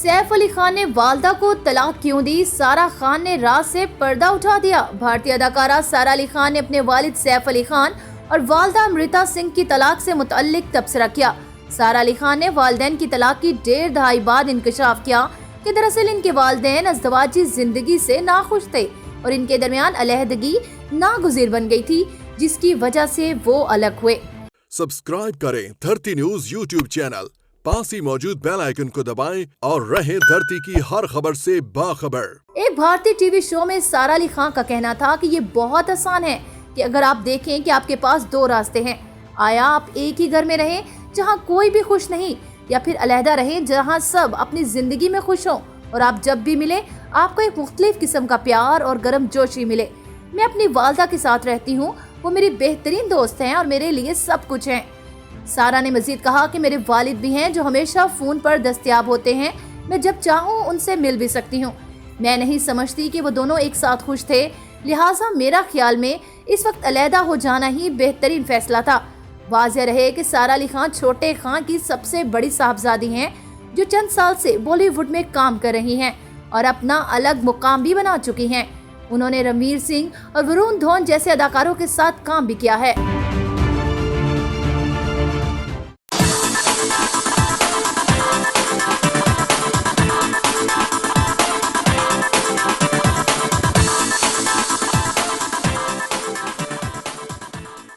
सैफ अली खान ने वालदा को तलाक क्यों दी? सारा खान ने राज से पर्दा उठा दिया। भारतीय अदाकारा सारा अली खान ने अपने वालिद सैफ अली खान और वालदा अमृता सिंह की तलाक से मुतल्लिक तबसरा किया। सारा अली खान ने वालिदैन की तलाक की 1.5 दहाई बाद इंकशाफ किया कि दरअसल इनके वालिदैन अज़दवाजी जिंदगी से नाखुश थे और इनके दरमियान अलहदगी नागुज़ीर बन गई थी, जिसकी वजह से वो अलग हुए। सब्सक्राइब करें धरती न्यूज यूट्यूब चैनल, पास ही मौजूद बेल आइकन को दबाएं और रहें धरती की हर खबर से बाखबर। एक भारतीय टीवी शो में सारा अली खान का कहना था कि ये बहुत आसान है कि अगर आप देखें कि आपके पास 2 रास्ते हैं, आया आप एक ही घर में रहें जहां कोई भी खुश नहीं, या फिर अलहदा रहें जहां सब अपनी जिंदगी में खुश हों और आप जब भी मिले आपको एक मुख्तलिफ किस्म का प्यार और गर्म जोशी मिले। मैं अपनी वालदा के साथ रहती हूँ, वो मेरी बेहतरीन दोस्त हैं और मेरे लिए सब कुछ हैं। सारा ने मजीद कहा कि मेरे वालिद भी हैं जो हमेशा फोन पर दस्तयाब होते हैं, मैं जब चाहूँ उनसे मिल भी सकती हूँ। मैं नहीं समझती कि वो दोनों एक साथ खुश थे, लिहाजा मेरा ख्याल में इस वक्त अलहदा हो जाना ही बेहतरीन फैसला था। वाज़ेह रहे कि सारा अली खान छोटे खान की सबसे बड़ी साहबजादी हैं जो चंद साल से बॉलीवुड में काम कर रही हैं और अपना अलग मुकाम भी बना चुकी हैं। उन्होंने रणवीर सिंह और वरुण धवन जैसे अदाकारों के साथ काम भी किया है।